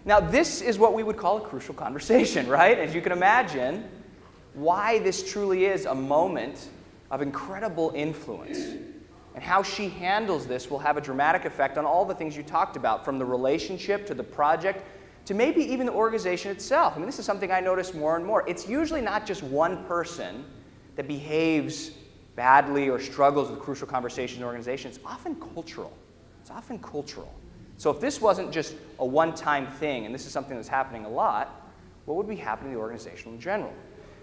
Now, this is what we would call a crucial conversation, right? As you can imagine, why this truly is a moment of incredible influence. And how she handles this will have a dramatic effect on all the things you talked about, from the relationship to the project to maybe even the organization itself. I mean, this is something I notice more and more. It's usually not just one person that behaves badly or struggles with crucial conversations in an organization. It's often cultural. It's often cultural. So if this wasn't just a one-time thing, and this is something that's happening a lot, what would be happening in the organization in general?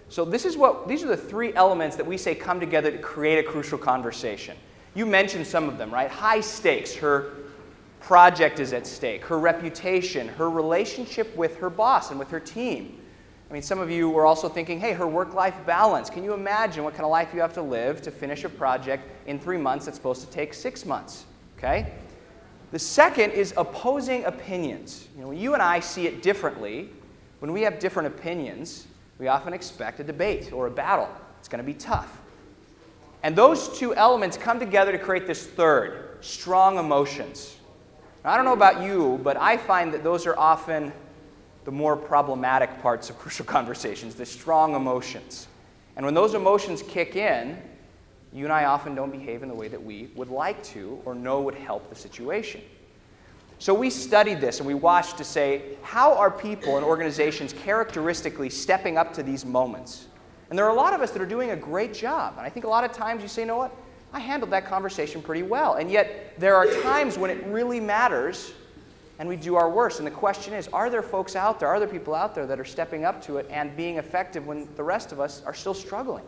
So these are the three elements that we say come together to create a crucial conversation. You mentioned some of them, right? High stakes. Her project is at stake. Her reputation, her relationship with her boss and with her team. I mean, some of you were also thinking, hey, her work-life balance. Can you imagine what kind of life you have to live to finish a project in 3 months that's supposed to take 6 months? Okay? The second is opposing opinions. You know, when you and I see it differently, when we have different opinions, we often expect a debate or a battle. It's going to be tough. And those two elements come together to create this third, strong emotions. Now, I don't know about you, but I find that those are often the more problematic parts of crucial conversations, the strong emotions. And when those emotions kick in, you and I often don't behave in the way that we would like to or know would help the situation. So we studied this and we watched to say, how are people and organizations characteristically stepping up to these moments? And there are a lot of us that are doing a great job. And I think a lot of times you say, you know what? I handled that conversation pretty well. And yet there are times when it really matters and we do our worst. And the question is, are there folks out there, are there people out there that are stepping up to it and being effective when the rest of us are still struggling?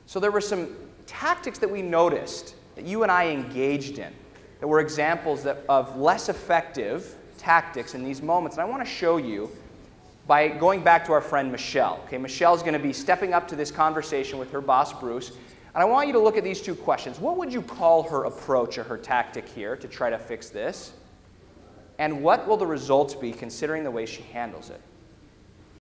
So there were some tactics that we noticed that you and I engaged in that were examples of less effective tactics in these moments. And I want to show you by going back to our friend Michelle. Okay, Michelle's going to be stepping up to this conversation with her boss, Bruce. And I want you to look at these two questions. What would you call her approach or her tactic here to try to fix this? And what will the results be considering the way she handles it?